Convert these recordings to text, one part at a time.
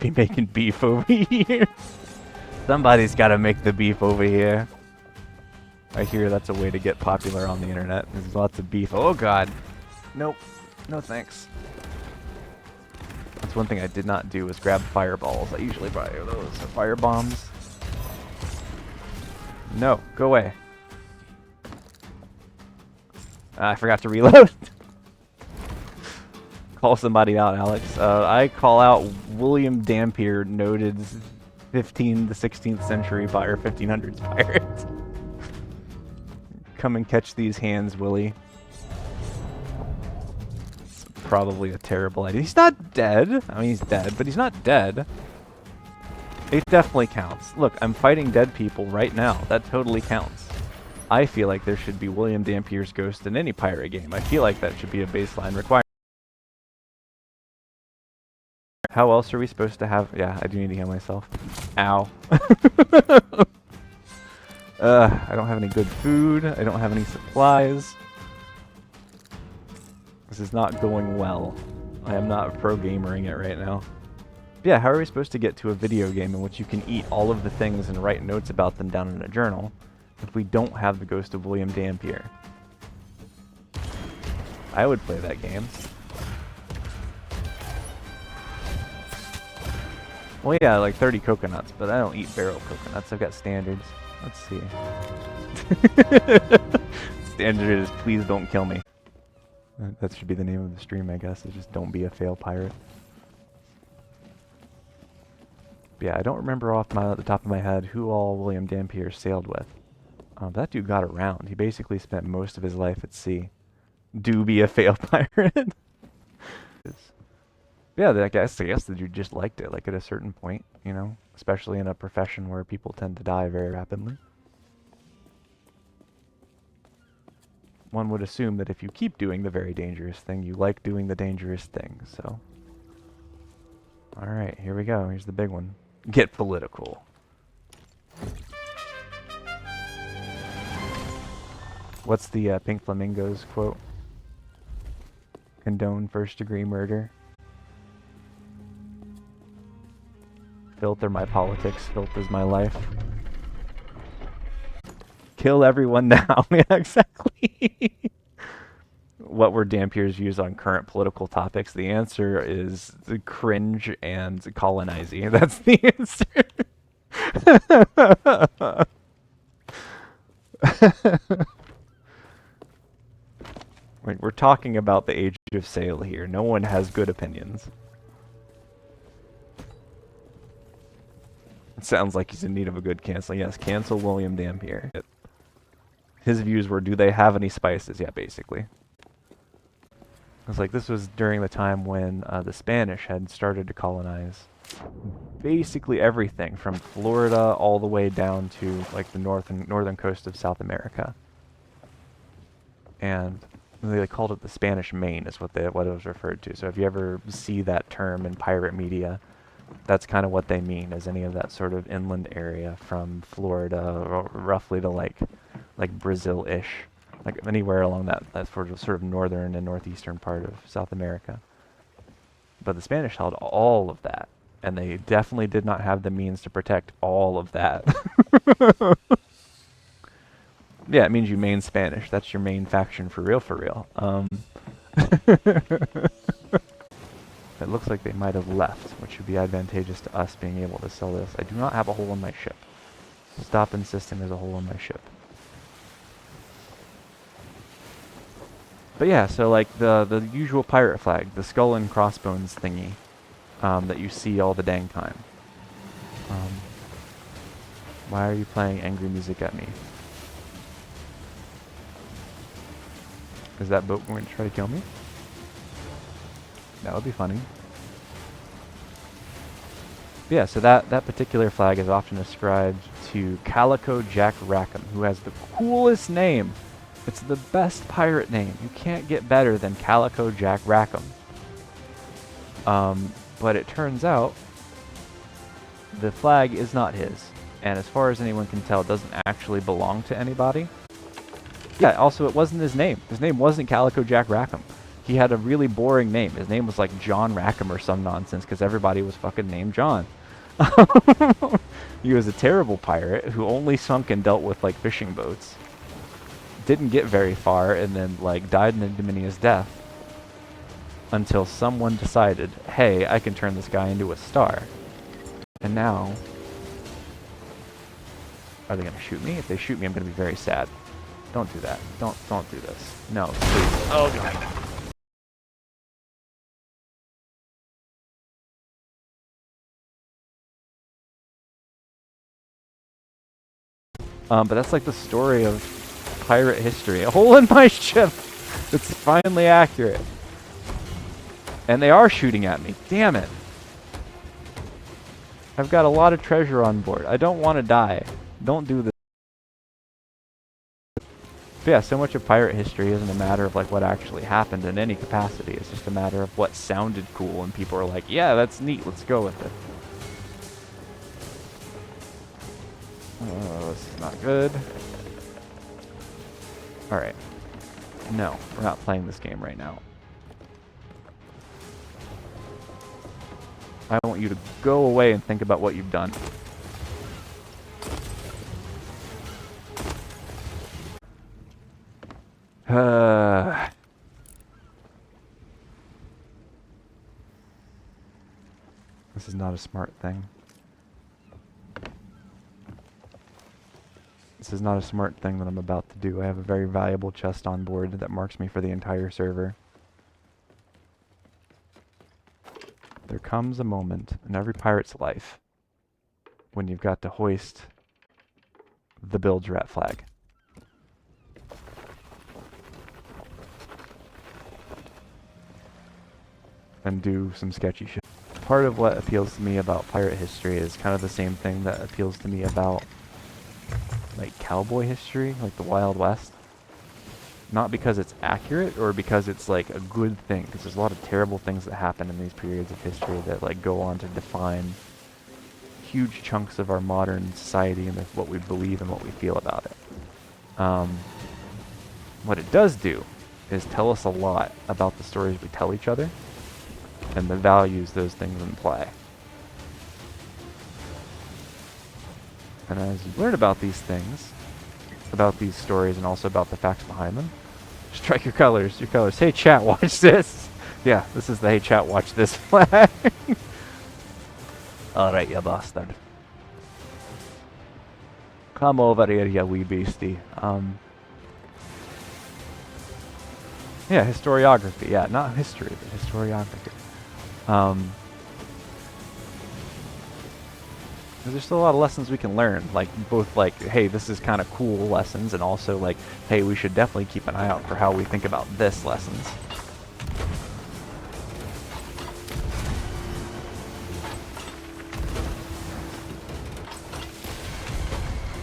be making beef over here. Somebody's got to make the beef over here. I hear that's a way to get popular on the internet. There's lots of beef. Oh god. Nope. No thanks. That's one thing I did not do was grab fireballs. I usually buy those. Fire bombs. No. Go away. I forgot to reload. Call somebody out, Alex. I call out William Dampier, noted 15th to 16th century or 1500s pirate. Come and catch these hands, Willie. It's probably a terrible idea. He's not dead. I mean, he's dead, but he's not dead. It definitely counts. Look, I'm fighting dead people right now. That totally counts. I feel like there should be William Dampier's ghost in any pirate game. I feel like that should be a baseline requirement. How else are we supposed to have... Yeah, I do need to heal myself. Ow. I don't have any good food. I don't have any supplies. This is not going well. I am not pro-gamering it right now. Yeah, how are we supposed to get to a video game in which you can eat all of the things and write notes about them down in a journal if we don't have the ghost of William Dampier? I would play that game. Well, yeah, like 30 coconuts, but I don't eat barrel coconuts. I've got standards. Let's see. Standard is please don't kill me. That should be the name of the stream, I guess. Is just don't be a fail pirate. But yeah, I don't remember off the top of my head who all William Dampier sailed with. That dude got around. He basically spent most of his life at sea. Do be a fail pirate. Yeah, I guess the dude just liked it, like at a certain point, you know, especially in a profession where people tend to die very rapidly. One would assume that if you keep doing the very dangerous thing, you like doing the dangerous thing, so. Alright, here we go. Here's the big one. Get political. What's the Pink Flamingos quote? Condone first-degree murder. Filth are my politics, filth is my life. Kill everyone now. Yeah, exactly. What were Dampier's views on current political topics? The answer is cringe and colonizing. That's the answer. We're talking about the age of sail here. No one has good opinions. It sounds like he's in need of a good cancel. Yes, cancel William Dampier. His views were, do they have any spices? Yeah, basically. It's like this was during the time when the Spanish had started to colonize basically everything from Florida all the way down to like the northern coast of South America. And they called it the Spanish Main is what it was referred to. So if you ever see that term in pirate media, that's kind of what they mean, is any of that sort of inland area from Florida roughly to like Brazil-ish, like anywhere along that sort of northern and northeastern part of South America. But the Spanish held all of that, and they definitely did not have the means to protect all of that. Yeah, it means you main Spanish. That's your main faction for real, for real. It looks like they might have left, which would be advantageous to us being able to sell this. I do not have a hole in my ship. Stop insisting there's a hole in my ship. But yeah, so like the usual pirate flag, the skull and crossbones thingy that you see all the dang time. Why are you playing angry music at me? Is that boat going to try to kill me? That would be funny. But yeah, so that particular flag is often ascribed to Calico Jack Rackham, who has the coolest name. It's the best pirate name. You can't get better than Calico Jack Rackham. But it turns out the flag is not his. And as far as anyone can tell, it doesn't actually belong to anybody. Yeah, also it wasn't his name. His name wasn't Calico Jack Rackham. He had a really boring name. His name was like John Rackham or some nonsense because everybody was fucking named John. He was a terrible pirate who only sunk and dealt with like fishing boats. Didn't get very far and then like died an ignominious death until someone decided, hey, I can turn this guy into a star. And now, are they gonna shoot me? If they shoot me, I'm gonna be very sad. Don't do that. Don't do this. No, please. Oh god. But that's like the story of pirate history. A hole in my ship! It's finally accurate. And they are shooting at me. Damn it. I've got a lot of treasure on board. I don't want to die. Don't do this. But yeah, so much of pirate history isn't a matter of like what actually happened in any capacity. It's just a matter of what sounded cool and people are like, yeah, that's neat. Let's go with it. Oh, this is not good. Alright. No, we're not playing this game right now. I want you to go away and think about what you've done. This is not a smart thing. This is not a smart thing that I'm about to do. I have a very valuable chest on board that marks me for the entire server. There comes a moment in every pirate's life when you've got to hoist the bilge rat flag. And do some sketchy shit. Part of what appeals to me about pirate history is kind of the same thing that appeals to me about like cowboy history, like the Wild West. Not because it's accurate or because it's like a good thing, because there's a lot of terrible things that happen in these periods of history that like go on to define huge chunks of our modern society and what we believe and what we feel about it. What it does do is tell us a lot about the stories we tell each other and the values those things imply. And as you learn about these things, about these stories, and also about the facts behind them, strike your colors, your colors. Hey chat, watch this! Yeah, this is the hey chat, watch this flag. Alright, you bastard. Come over here, you wee beastie. Yeah, historiography. Yeah, not history, but historiography. There's still a lot of lessons we can learn, like both like, hey, this is kind of cool lessons, and also like, hey, we should definitely keep an eye out for how we think about this lessons.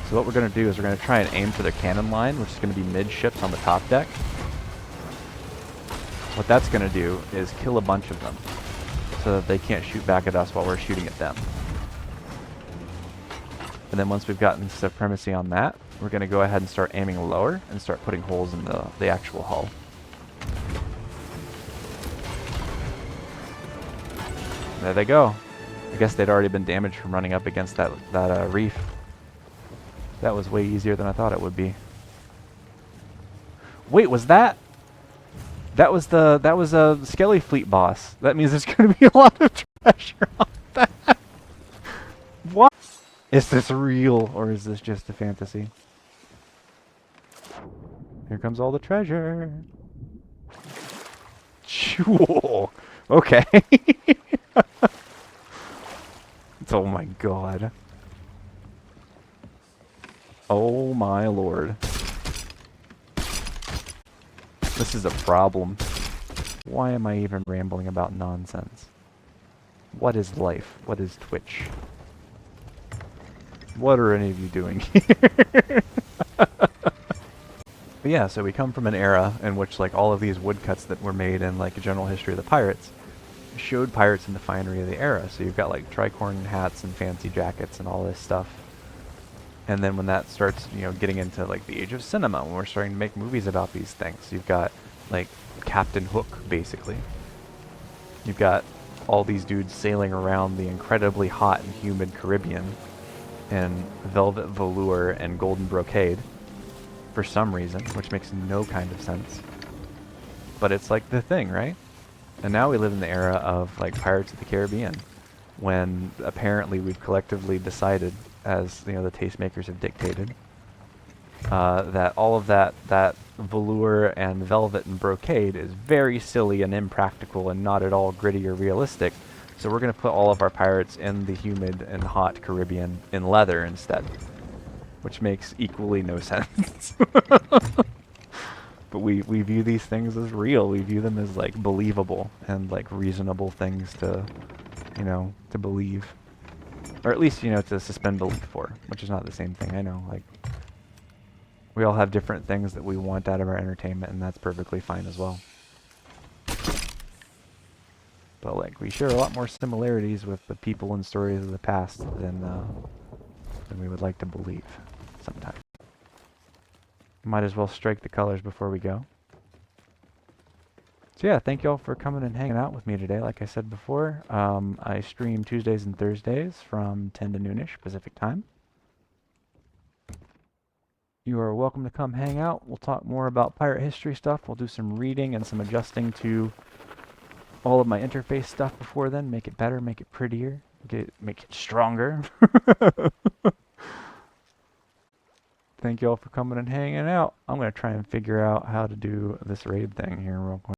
So what we're going to do is we're going to try and aim for their cannon line, which is going to be midships on the top deck. What that's going to do is kill a bunch of them, so that they can't shoot back at us while we're shooting at them. And then once we've gotten supremacy on that, we're going to go ahead and start aiming lower and start putting holes in the actual hull. There they go. I guess they'd already been damaged from running up against that reef. That was way easier than I thought it would be. Wait, was that? That was a Skelly fleet boss. That means there's going to be a lot of treasure on that. What? Is this real, or is this just a fantasy? Here comes all the treasure. Cool. Okay. Oh my god. Oh my lord. This is a problem. Why am I even rambling about nonsense? What is life? What is Twitch? What are any of you doing here? But yeah, so we come from an era in which like all of these woodcuts that were made in like a general history of the pirates showed pirates in the finery of the era. So you've got like tricorn hats and fancy jackets and all this stuff. And then when that starts, you know, getting into like the age of cinema, when we're starting to make movies about these things, you've got like Captain Hook, basically. You've got all these dudes sailing around the incredibly hot and humid Caribbean in velvet velour and golden brocade for some reason, which makes no kind of sense. But it's like the thing, right? And now we live in the era of like Pirates of the Caribbean, when apparently we've collectively decided, as you know, the tastemakers have dictated, that all of that velour and velvet and brocade is very silly and impractical and not at all gritty or realistic. So we're going to put all of our pirates in the humid and hot Caribbean in leather instead, which makes equally no sense. But we view these things as real. We view them as like believable and like reasonable things to, you know, to believe, or at least, you know, to suspend belief for, which is not the same thing. I know, like, we all have different things that we want out of our entertainment, and that's perfectly fine as well. But like, we share a lot more similarities with the people and stories of the past than we would like to believe sometimes. Might as well strike the colors before we go. So yeah, thank you all for coming and hanging out with me today. Like I said before, I stream Tuesdays and Thursdays from 10 to noonish Pacific time. You are welcome to come hang out. We'll talk more about pirate history stuff. We'll do some reading and some adjusting to all of my interface stuff before then. Make it better, make it prettier, make it stronger. Thank you all for coming and hanging out. I'm going to try and figure out how to do this raid thing here real quick.